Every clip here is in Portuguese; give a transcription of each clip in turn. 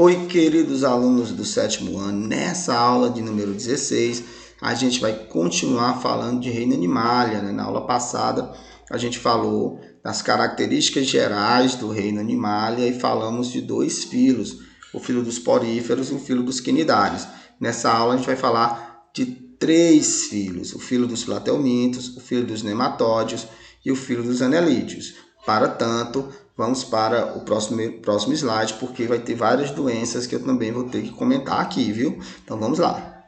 Oi, queridos alunos do 7º ano, nessa aula de número 16, a gente vai continuar falando de reino animalia, né? Na aula passada, a gente falou das características gerais do reino animalia e falamos de dois filos, o filo dos poríferos e o filo dos quinidários. Nessa aula, a gente vai falar de três filos, o filo dos platelmintos, o filo dos nematódios e o filo dos anelídeos. Para tanto, vamos para o próximo slide, porque vai ter várias doenças que eu também vou ter que comentar aqui, viu? Então, vamos lá.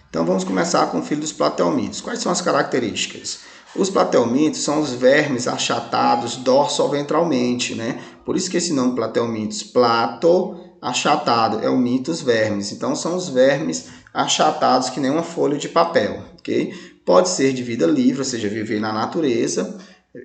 Então, vamos começar com o filo dos platelmintos. Quais são as características? Os platelmintos são os vermes achatados dorso-ventralmente, né? Por isso que esse nome platelmintos, plato, achatado, é o mintos vermes. Então, são os vermes achatados que nem uma folha de papel, ok? Pode ser de vida livre, ou seja, viver na natureza,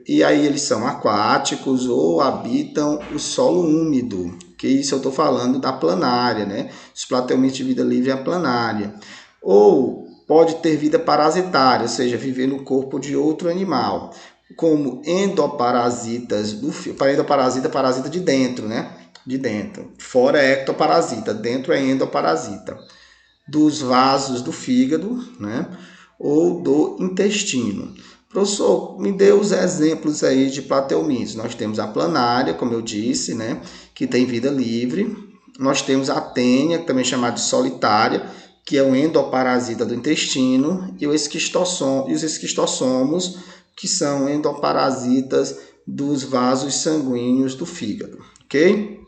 e aí eles são aquáticos ou habitam o solo úmido, que isso eu estou falando da planária, né? Os platelmintos de vida livre é a planária. Ou pode ter vida parasitária, ou seja, viver no corpo de outro animal, como endoparasitas do fio. Endoparasita, parasita de dentro, né? De dentro. Fora é ectoparasita, dentro é endoparasita. Dos vasos do fígado, né? Ou do intestino. Professor, me dê os exemplos aí de platelmintos. Nós temos a planária, como eu disse, né? Que tem vida livre. Nós temos a tênia, também chamada de solitária, que é um endoparasita do intestino, e os esquistossomos, que são endoparasitas dos vasos sanguíneos do fígado, ok?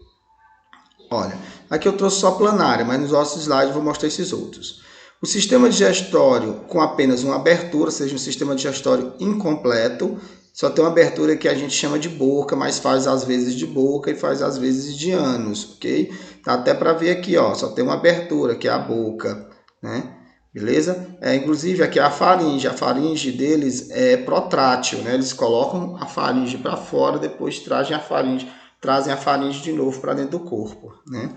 Olha, aqui eu trouxe só planária, mas nos nossos slides eu vou mostrar esses outros. O sistema digestório com apenas uma abertura, ou seja, um sistema digestório incompleto, só tem uma abertura que a gente chama de boca, mas faz às vezes de boca e faz às vezes de ânus, ok? Tá até para ver aqui, ó, só tem uma abertura, que é a boca, né? Beleza? Inclusive aqui a faringe deles é protrátil, né? Eles colocam a faringe para fora, depois trazem a faringe de novo para dentro do corpo, né?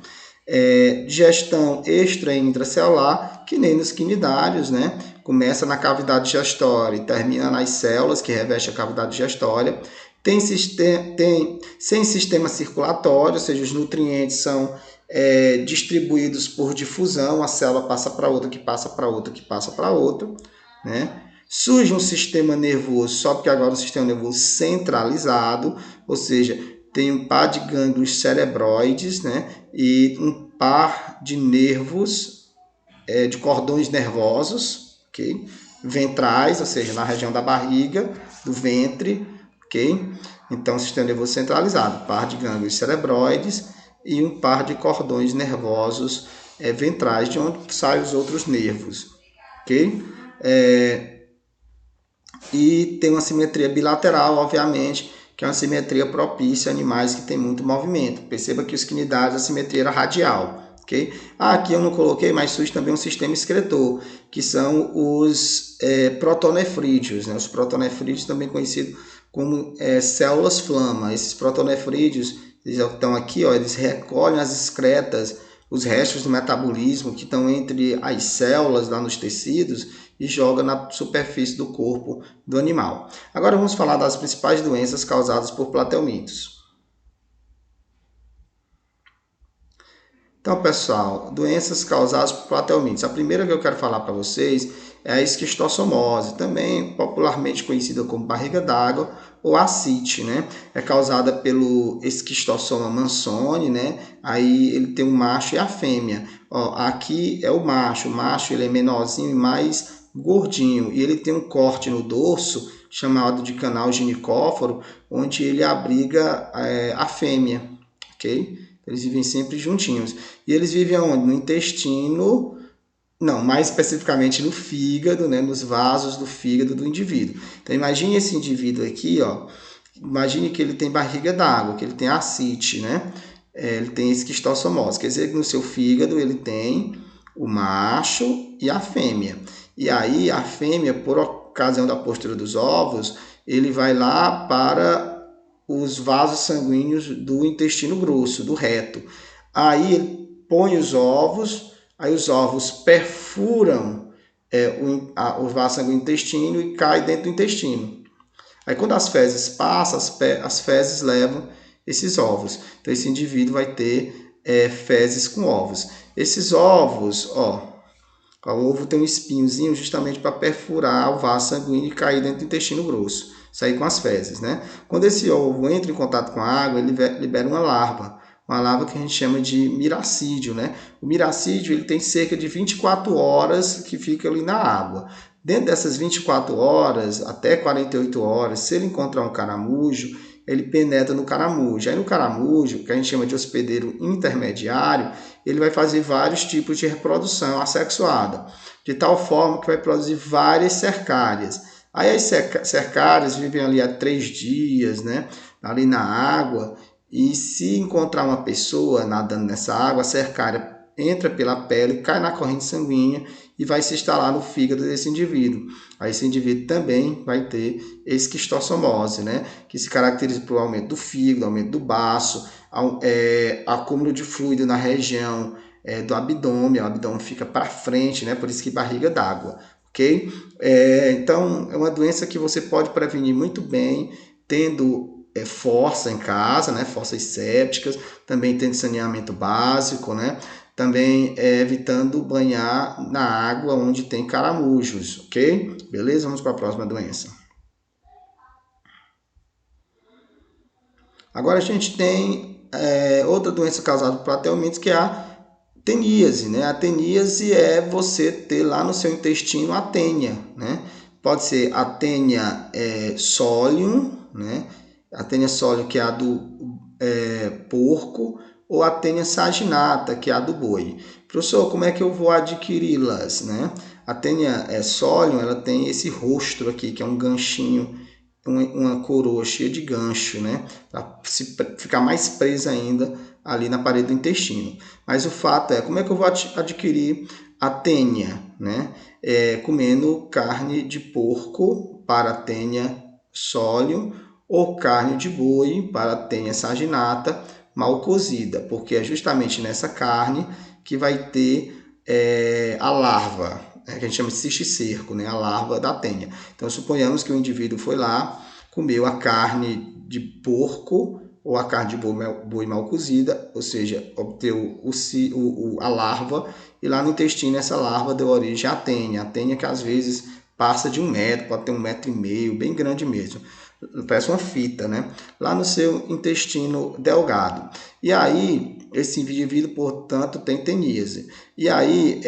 Digestão extra e intracelular, que nem nos quinidários, né? Começa na cavidade digestória e termina nas células que revestem a cavidade digestória. Sem sistema circulatório, ou seja, os nutrientes são distribuídos por difusão, a célula passa para outra, que passa para outra, que passa para outra, né? Surge um sistema nervoso, só que agora um sistema nervoso centralizado, ou seja, tem um par de gânglios cerebroides, né? E um par de nervos, de cordões nervosos, ok? Ventrais, ou seja, na região da barriga, do ventre, ok? Então, sistema nervoso centralizado, par de gânglios cerebroides e um par de cordões nervosos ventrais, de onde saem os outros nervos, ok? E tem uma simetria bilateral, obviamente, que é uma simetria propícia a animais que têm muito movimento. Perceba que os quinidários, a simetria era radial, ok? Aqui eu não coloquei, mas surge também um sistema excretor, que são os protonefrídeos, né? Os protonefrídeos, também conhecidos como células flama. Esses protonefrídeos, eles estão aqui, ó, eles recolhem as excretas, os restos do metabolismo que estão entre as células lá nos tecidos e joga na superfície do corpo do animal. Agora vamos falar das principais doenças causadas por platelmintos. Então, pessoal, doenças causadas por platelmintos. A primeira que eu quero falar para vocês é a esquistossomose, também popularmente conhecida como barriga d'água ou ascite, né? É causada pelo esquistossoma mansoni, né? Aí ele tem o macho e a fêmea. Ó, aqui é o macho ele é menorzinho e mais gordinho, e ele tem um corte no dorso chamado de canal ginicóforo, onde ele abriga a fêmea, ok? Eles vivem sempre juntinhos. E eles vivem onde? No intestino, não, mais especificamente no fígado, né? Nos vasos do fígado do indivíduo. Então imagine esse indivíduo aqui, ó. Imagine que ele tem barriga d'água, que ele tem ascite, né? Ele tem esquistossomose. Quer dizer que no seu fígado ele tem o macho e a fêmea. E aí a fêmea, por ocasião da postura dos ovos, ele vai lá para os vasos sanguíneos do intestino grosso, do reto. Aí ele põe os ovos, aí os ovos perfuram o vaso sanguíneo do intestino e cai dentro do intestino. Aí quando as fezes passam, as fezes levam esses ovos. Então, esse indivíduo vai ter fezes com ovos. Esses ovos, ó, o ovo tem um espinhozinho justamente para perfurar o vaso sanguíneo e cair dentro do intestino grosso, sair com as fezes, né? Quando esse ovo entra em contato com a água, ele libera uma larva que a gente chama de miracídio, né? O miracídio, ele tem cerca de 24 horas que fica ali na água. Dentro dessas 24 horas, até 48 horas, se ele encontrar um caramujo, ele penetra no caramujo. Aí no caramujo, que a gente chama de hospedeiro intermediário, ele vai fazer vários tipos de reprodução assexuada, de tal forma que vai produzir várias cercárias. Aí as cercárias vivem ali há 3 dias, né, ali na água, e se encontrar uma pessoa nadando nessa água, a cercária entra pela pele, cai na corrente sanguínea e vai se instalar no fígado desse indivíduo. Aí esse indivíduo também vai ter esquistossomose, né? Que se caracteriza por aumento do fígado, aumento do baço, acúmulo de fluido na região do abdômen, o abdômen fica para frente, né? Por isso que barriga d'água, ok? Então, é uma doença que você pode prevenir muito bem, tendo força em casa, né? Fossas sépticas, também tendo saneamento básico, né? Também evitando banhar na água onde tem caramujos, ok? Beleza? Vamos para a próxima doença. Agora a gente tem outra doença causada por platelmintos, que é a teníase, né? A teníase é você ter lá no seu intestino a tênia, né? Pode ser a tênia solium, né? A tênia solium, que é a do porco, ou a tênia saginata, que é a do boi. Professor, como é que eu vou adquiri-las, né? A tênia solium, ela tem esse rostro aqui, que é um ganchinho, uma coroa cheia de gancho, né? Para ficar mais presa ainda ali na parede do intestino. Mas o fato é, como é que eu vou adquirir a tênia, né? Comendo carne de porco para a tênia solium ou carne de boi para a tênia saginata mal cozida, porque é justamente nessa carne que vai ter a larva, que a gente chama de cisticerco, né? A larva da tênia. Então, suponhamos que o indivíduo foi lá, comeu a carne de porco ou a carne de boi mal cozida, ou seja, obteve a larva, e lá no intestino essa larva deu origem à tênia. A tênia que às vezes passa de 1 metro, pode ter 1,5 metros, bem grande mesmo. Parece uma fita, né? Lá no seu intestino delgado. E aí, esse indivíduo, portanto, tem teníase. E aí,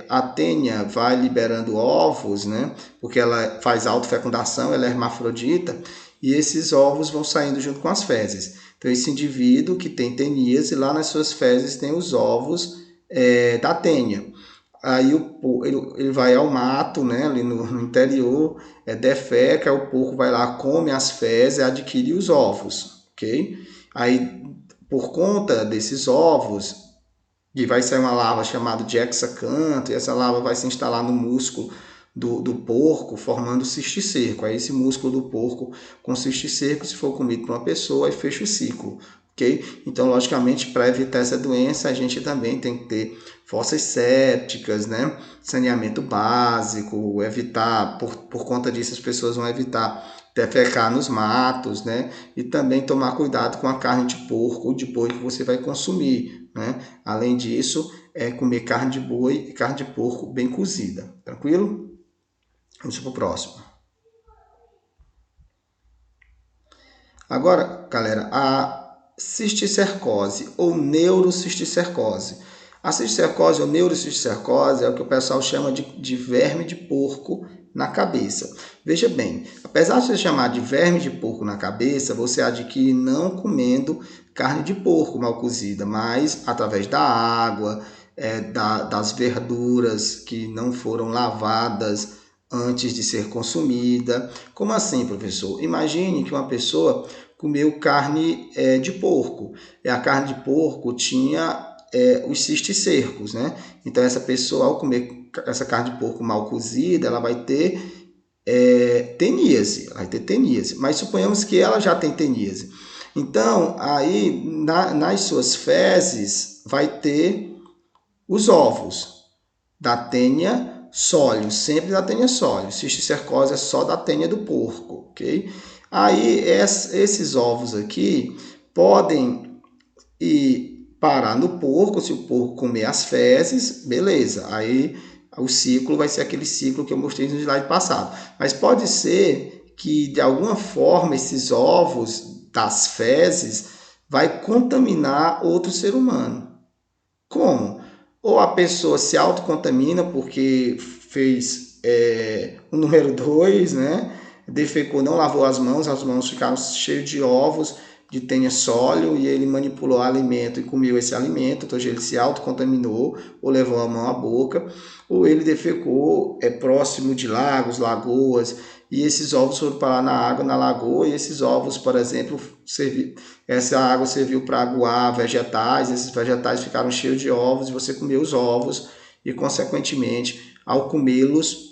a tênia vai liberando ovos, né? Porque ela faz autofecundação, ela é hermafrodita, e esses ovos vão saindo junto com as fezes. Então, esse indivíduo que tem teníase, lá nas suas fezes tem os ovos da tênia. Aí ele vai ao mato, né, ali no interior, defeca, o porco vai lá, come as fezes e adquire os ovos, ok? Aí, por conta desses ovos, e vai sair uma larva chamada de hexacanto, e essa larva vai se instalar no músculo do porco, formando cisticerco. Aí esse músculo do porco com cisticerco, se for comido por uma pessoa, aí fecha o ciclo. Okay? Então, logicamente, para evitar essa doença, a gente também tem que ter fossas sépticas, né? Saneamento básico, evitar, por conta disso, as pessoas vão evitar defecar nos matos, né? E também tomar cuidado com a carne de porco ou de boi que você vai consumir, né? Além disso, comer carne de boi e carne de porco bem cozida. Tranquilo? Vamos para o próximo. Agora, galera, a cisticercose ou neurocisticercose. A cisticercose ou neurocisticercose é o que o pessoal chama de verme de porco na cabeça. Veja bem, apesar de você chamar de verme de porco na cabeça, você adquire não comendo carne de porco mal cozida, mas através da água, das verduras que não foram lavadas antes de ser consumida. Como assim, professor? Imagine que uma pessoa comeu carne de porco. E a carne de porco tinha os cisticercos, né? Então, essa pessoa, ao comer essa carne de porco mal cozida, ela vai ter teníase. Ela vai ter teníase. Mas suponhamos que ela já tem teníase. Então, aí, nas suas fezes, vai ter os ovos da tênia solium, sempre da tênia solium. Cisticercose é só da tênia do porco, ok? Aí, esses ovos aqui podem ir parar no porco. Se o porco comer as fezes, beleza, aí o ciclo vai ser aquele ciclo que eu mostrei no slide passado. Mas pode ser que, de alguma forma, esses ovos das fezes vai contaminar outro ser humano. Como? Ou a pessoa se autocontamina porque fez o número 2, né? Defecou, não lavou as mãos ficaram cheias de ovos, de tênia sólio, e ele manipulou o alimento e comeu esse alimento, então ele se autocontaminou, ou levou a mão à boca, ou ele defecou próximo de lagos, lagoas, e esses ovos foram parar na água, na lagoa, e esses ovos, por exemplo, essa água serviu para aguar vegetais, esses vegetais ficaram cheios de ovos, e você comeu os ovos, e consequentemente, ao comê-los,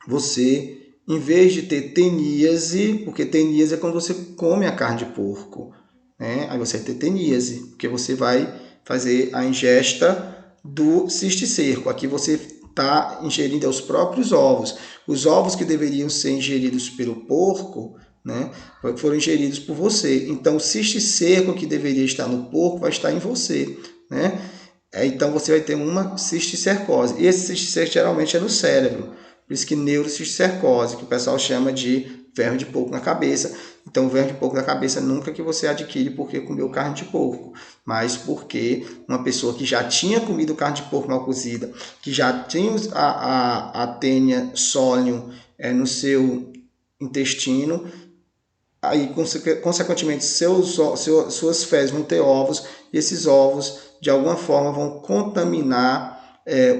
você, em vez de ter teníase, porque teníase é quando você come a carne de porco, né? Aí você vai ter teníase, porque você vai fazer a ingesta do cisticerco. Aqui você está ingerindo os próprios ovos. Os ovos que deveriam ser ingeridos pelo porco, né, foram ingeridos por você. Então, o cisticerco que deveria estar no porco vai estar em você, né? Então, você vai ter uma cisticercose. E esse cisticerco geralmente é no cérebro. Por isso que neurocisticercose, que o pessoal chama de verme de porco na cabeça. Então, o verme de porco na cabeça nunca que você adquire porque comeu carne de porco, mas porque uma pessoa que já tinha comido carne de porco mal cozida, que já tinha a tênia sólium no seu intestino, aí, consequentemente, suas fezes vão ter ovos, e esses ovos, de alguma forma, vão contaminar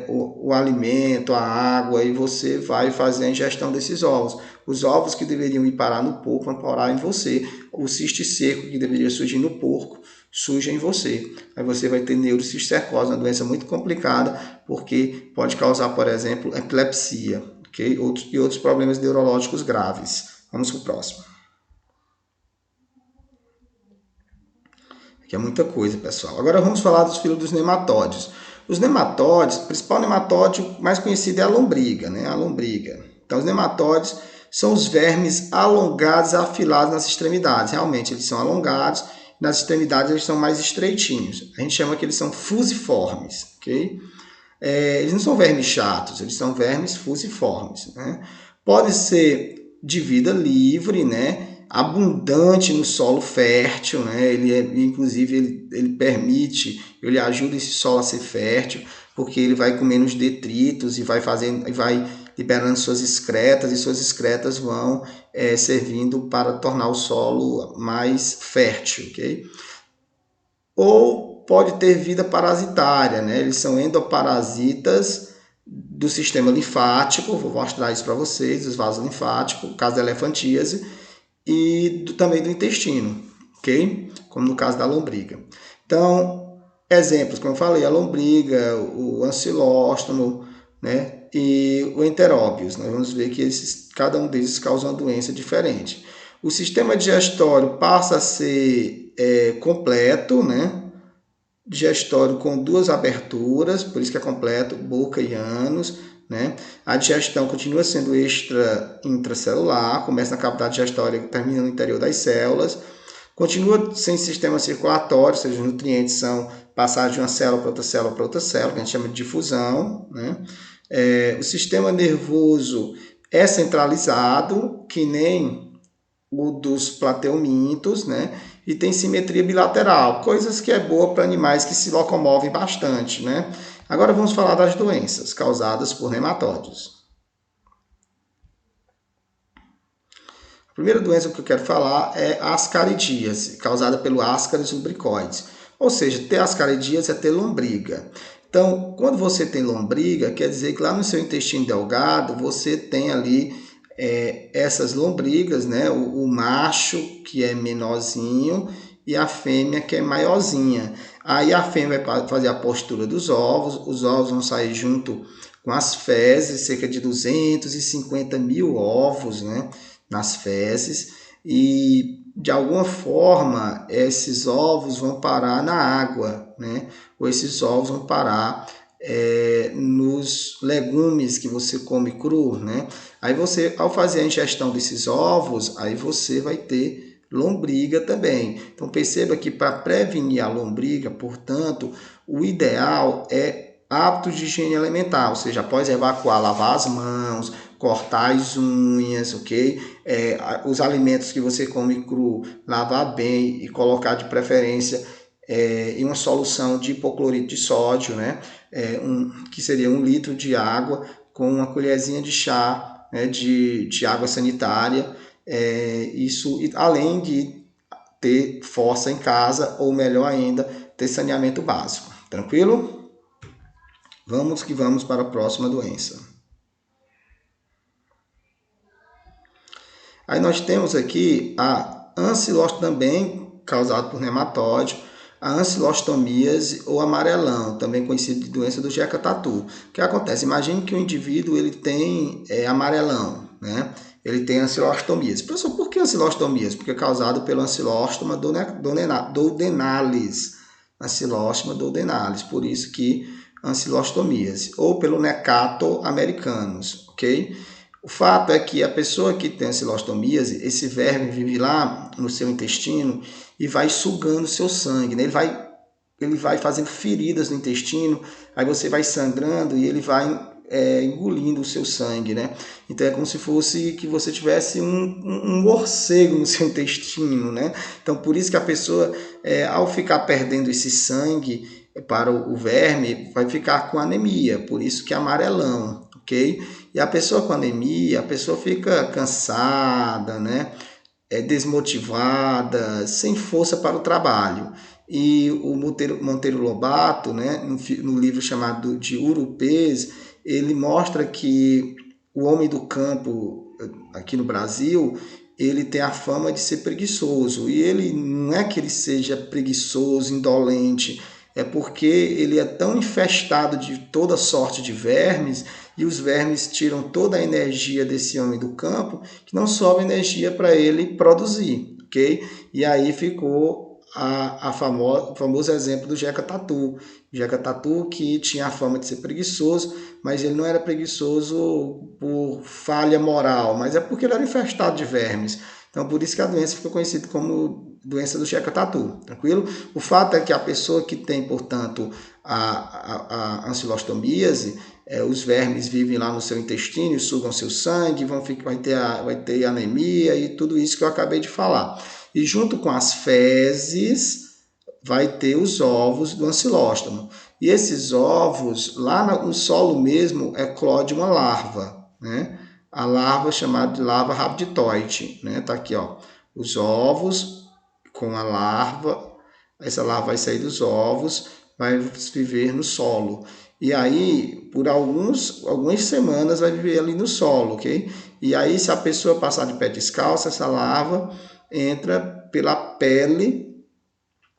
o alimento, a água, e você vai fazer a ingestão desses ovos. Os ovos que deveriam ir parar no porco vão parar em você. O cisticerco que deveria surgir no porco surge em você. Aí você vai ter neurocisticercose, uma doença muito complicada, porque pode causar, por exemplo, epilepsia, okay? E outros problemas neurológicos graves. Vamos para o próximo. Que é muita coisa, pessoal. Agora vamos falar dos filhos dos nematóides. Os nematóides, o principal nematóide mais conhecido é a lombriga, né? A lombriga. Então, os nematóides são os vermes alongados, afilados nas extremidades. Realmente, eles são alongados, nas extremidades eles são mais estreitinhos. A gente chama que eles são fusiformes, ok? Eles não são vermes chatos, eles são vermes fusiformes, né? Pode ser de vida livre, né? Abundante no solo fértil, né? Inclusive ele permite, ele ajuda esse solo a ser fértil, porque ele vai comendo os detritos e vai liberando suas excretas, e suas excretas vão servindo para tornar o solo mais fértil, ok? Ou pode ter vida parasitária, né? Eles são endoparasitas do sistema linfático, vou mostrar isso para vocês, os vasos linfáticos, no caso da elefantíase, e também do intestino, ok? Como no caso da lombriga. Então, exemplos, como eu falei, a lombriga, o ancilóstomo, né? E o enteróbios. Nós vamos ver que cada um deles causa uma doença diferente. O sistema digestório passa a ser completo, né? Digestório com duas aberturas, por isso que é completo, boca e ânus, né? A digestão continua sendo intracelular, começa na cavidade digestória e termina no interior das células. Continua sem sistema circulatório, ou seja, os nutrientes são passados de uma célula para outra célula para outra célula, que a gente chama de difusão, né? O sistema nervoso é centralizado, que nem o dos plateumintos, né? E tem simetria bilateral, coisas que é boa para animais que se locomovem bastante, né? Agora vamos falar das doenças causadas por nematóides. A primeira doença que eu quero falar é a ascaridíase, causada pelo Ascaris lumbricoides. Ou seja, ter ascaridíase é ter lombriga. Então, quando você tem lombriga, quer dizer que lá no seu intestino delgado você tem ali essas lombrigas, né? O macho, que é menorzinho, e a fêmea, que é maiorzinha. Aí a fêmea vai fazer a postura dos ovos, os ovos vão sair junto com as fezes, cerca de 250 mil ovos, né? Nas fezes, e de alguma forma esses ovos vão parar na água, né? Ou esses ovos vão parar nos legumes que você come cru, né? Aí você, ao fazer a ingestão desses ovos, aí você vai ter lombriga também. Então perceba que para prevenir a lombriga, portanto, o ideal é hábitos de higiene alimentar, ou seja, após evacuar, lavar as mãos, cortar as unhas, ok? Os alimentos que você come cru, lavar bem e colocar de preferência em uma solução de hipoclorito de sódio, né? Que seria 1 litro de água com uma colherzinha de chá, né, de água sanitária. Isso além de ter força em casa, ou melhor ainda, ter saneamento básico. Tranquilo? Vamos que vamos para a próxima doença. Aí nós temos aqui a ancilostomia, também causada por nematóide, a ancilostomíase ou amarelão, também conhecido de doença do Jeca Tatu. O que acontece? Imagine que o indivíduo ele tem amarelão, né? Ele tem ancilostomíase. Professor, por que ancilostomíase? Porque é causado pelo Ancilostoma duodenalis. Ancilostoma duodenalis, por isso que ancilostomíase. Ou pelo Necato americanus, ok? O fato é que a pessoa que tem ancilostomíase, esse verme vive lá no seu intestino e vai sugando seu sangue, né? Ele vai fazendo feridas no intestino, aí você vai sangrando e ele vai engolindo o seu sangue, né? Então é como se fosse que você tivesse um morcego no seu intestino, né? Então por isso que a pessoa, ao ficar perdendo esse sangue para o verme, vai ficar com anemia, por isso que é amarelão, ok? E a pessoa com anemia, a pessoa fica cansada, né? Desmotivada, sem força para o trabalho. E o Monteiro Lobato, né, no livro chamado de Urupês, ele mostra que o homem do campo aqui no Brasil, ele tem a fama de ser preguiçoso. E ele não é que ele seja preguiçoso, indolente, é porque ele é tão infestado de toda sorte de vermes, e os vermes tiram toda a energia desse homem do campo, que não sobra energia para ele produzir, ok? E aí ficou o famoso exemplo do Jeca Tatu. Jeca Tatu, que tinha a fama de ser preguiçoso, mas ele não era preguiçoso por falha moral, mas é porque ele era infestado de vermes. Então, por isso que a doença ficou conhecida como doença do Jeca Tatu, tranquilo? O fato é que a pessoa que tem, portanto, a ancilostomíase, os vermes vivem lá no seu intestino, sugam seu sangue, vai ter anemia e tudo isso que eu acabei de falar. E junto com as fezes, vai ter os ovos do ancilóstomo. E esses ovos, lá no solo mesmo, eclode uma larva, né? A larva chamada de larva rabditoide, né? Tá aqui, ó. Os ovos com a larva, essa larva vai sair dos ovos, vai viver no solo. E aí, por algumas semanas, vai viver ali no solo, ok? E aí, se a pessoa passar de pé descalço, essa larva entra pela pele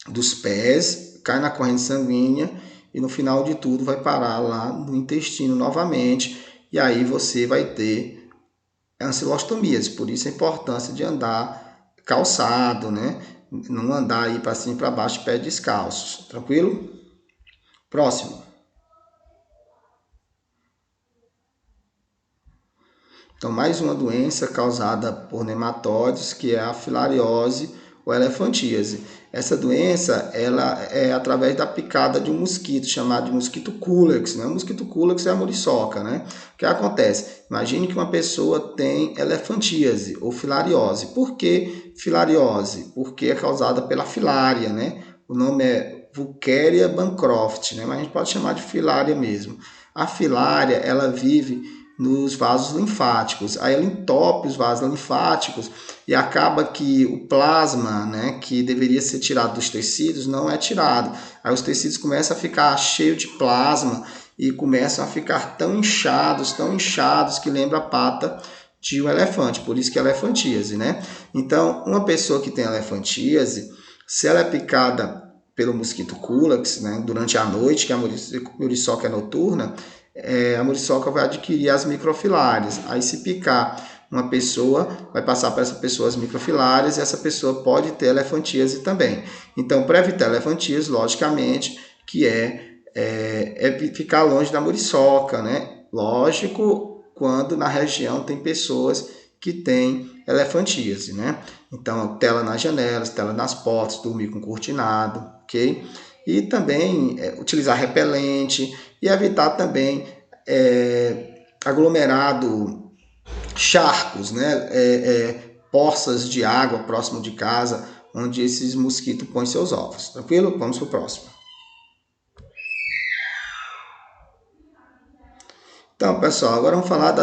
dos pés, cai na corrente sanguínea e no final de tudo vai parar lá no intestino novamente. E aí você vai ter ancilostomíase. Por isso a importância de andar calçado, né? Não andar aí para cima e para baixo de pé descalços. Tranquilo? Próximo. Então, mais uma doença causada por nematóides, que é a filariose ou elefantíase. Essa doença, ela é através da picada de um mosquito, chamado de mosquito culex, né? O mosquito culex é a muriçoca, né? O que acontece? Imagine que uma pessoa tem elefantíase ou filariose. Por que filariose? Porque é causada pela filária, né? O nome é Wucheria bancroft, né? Mas a gente pode chamar de filária mesmo. A filária, ela vive nos vasos linfáticos. Aí ela entope os vasos linfáticos e acaba que o plasma, né, que deveria ser tirado dos tecidos, não é tirado. Aí os tecidos começam a ficar cheios de plasma e começam a ficar tão inchados que lembra a pata de um elefante, por isso que é elefantíase, né? Então, uma pessoa que tem elefantíase, se ela é picada pelo mosquito culex, né, durante a noite, que a muriçoca é noturna, a muriçoca vai adquirir as microfilárias. Aí, se picar uma pessoa, vai passar para essa pessoa as microfilárias e essa pessoa pode ter elefantíase também. Então, para evitar elefantíase, logicamente, que é ficar longe da muriçoca, né? Lógico, quando na região tem pessoas que tem elefantíase, né? Então, tela nas janelas, tela nas portas, dormir com cortinado, ok? E também utilizar repelente e evitar também aglomerado, charcos, né? Poças de água próximo de casa, onde esses mosquitos põem seus ovos. Tranquilo? Vamos para o próximo. Então, pessoal, agora vamos falar da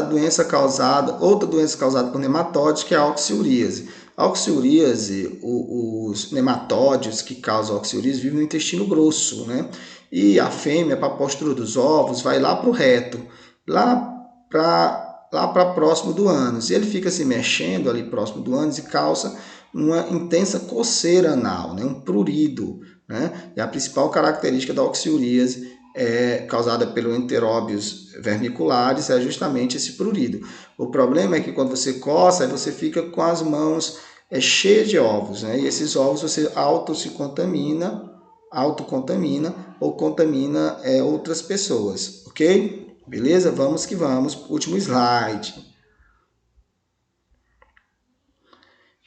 outra doença causada por nematóides, que é a oxiuríase. A oxiuríase, os nematóides que causam a oxiuríase vivem no intestino grosso, né? E a fêmea, para a postura dos ovos, vai lá para o reto, lá para próximo do ânus. E ele fica se mexendo ali próximo do ânus e causa uma intensa coceira anal, né? Um prurido, né? E a principal característica da oxiuríase causada pelo enteróbios vermiculares é justamente esse prurido. O problema é que quando você coça, você fica com as mãos cheias de ovos, né? E esses ovos você autocontamina ou contamina outras pessoas, ok? Beleza? Vamos que vamos. Último slide.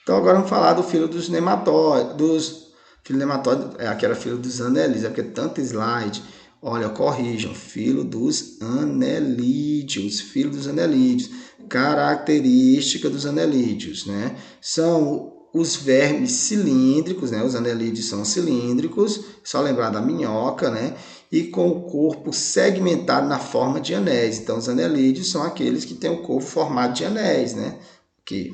Então agora vamos falar do filo dos nematóides. Filo nematóide, aqui era filo dos anelídeos, porque tanto slide. Olha, corrijam, filo dos anelídeos, característica dos anelídeos, né? São os vermes cilíndricos, né? Os anelídeos são cilíndricos, só lembrar da minhoca, né? E com o corpo segmentado na forma de anéis. Então, os anelídeos são aqueles que têm o corpo formado de anéis, né? Aqui.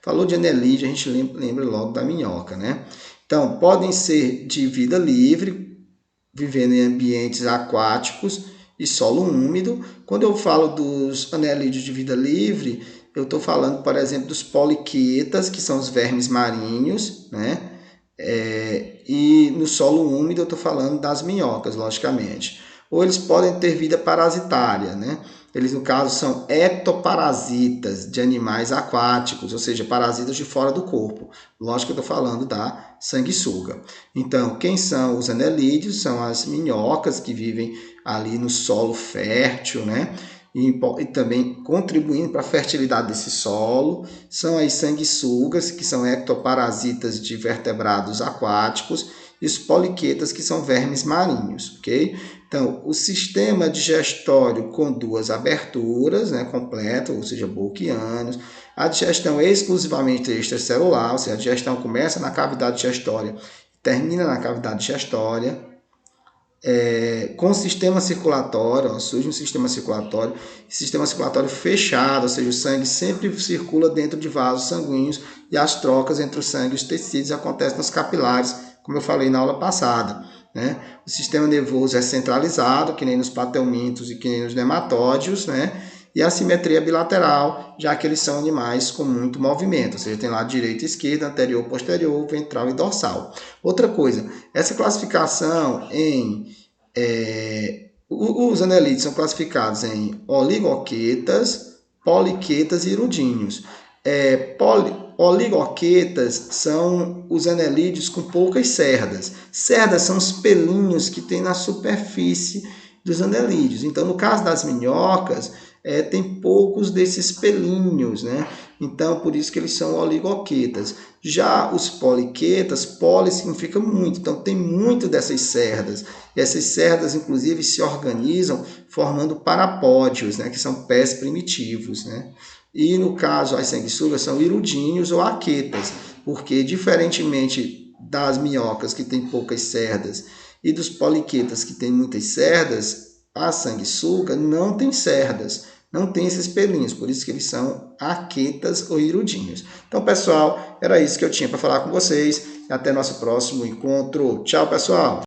Falou de anelídeo, a gente lembra logo da minhoca, né? Então, podem ser de vida livre, vivendo em ambientes aquáticos e solo úmido. Quando eu falo dos anelídeos de vida livre, eu estou falando, por exemplo, dos poliquetas, que são os vermes marinhos, né? E no solo úmido eu estou falando das minhocas, logicamente. Ou eles podem ter vida parasitária, né? Eles, no caso, são ectoparasitas de animais aquáticos, ou seja, parasitas de fora do corpo. Lógico que eu estou falando da sanguessuga. Então, quem são os anelídeos? São as minhocas que vivem ali no solo fértil, né? E também contribuindo para a fertilidade desse solo. São as sanguessugas, que são ectoparasitas de vertebrados aquáticos, e os poliquetas, que são vermes marinhos, ok? Então, o sistema digestório com duas aberturas, né, completo, ou seja, boca e ânus. A digestão é exclusivamente extracelular, ou seja, a digestão começa na cavidade digestória e termina na cavidade digestória. Com sistema circulatório, surge um sistema circulatório fechado, ou seja, o sangue sempre circula dentro de vasos sanguíneos e as trocas entre o sangue e os tecidos acontecem nos capilares, como eu falei na aula passada, né? O sistema nervoso é centralizado, que nem nos platelmintos e que nem nos nematóides, né? E a simetria bilateral, já que eles são animais com muito movimento, ou seja, tem lado direito e esquerdo, anterior, posterior, ventral e dorsal. Outra coisa, essa classificação os anelídeos são classificados em oligoquetas, poliquetas e irudinhos. Oligoquetas são os anelídeos com poucas cerdas. Cerdas são os pelinhos que tem na superfície dos anelídeos. Então, no caso das minhocas, tem poucos desses pelinhos, né? Então, por isso que eles são oligoquetas. Já os poliquetas, poli significa muito, então tem muito dessas cerdas. E essas cerdas, inclusive, se organizam formando parapódios, né? Que são pés primitivos, né? E, no caso, as sanguessugas são irudinhos ou aquetas, porque, diferentemente das minhocas, que têm poucas cerdas, e dos poliquetas, que têm muitas cerdas, a sanguessuga não tem cerdas, não tem esses pelinhos, por isso que eles são aquetas ou irudinhos. Então, pessoal, era isso que eu tinha para falar com vocês. Até nosso próximo encontro. Tchau, pessoal!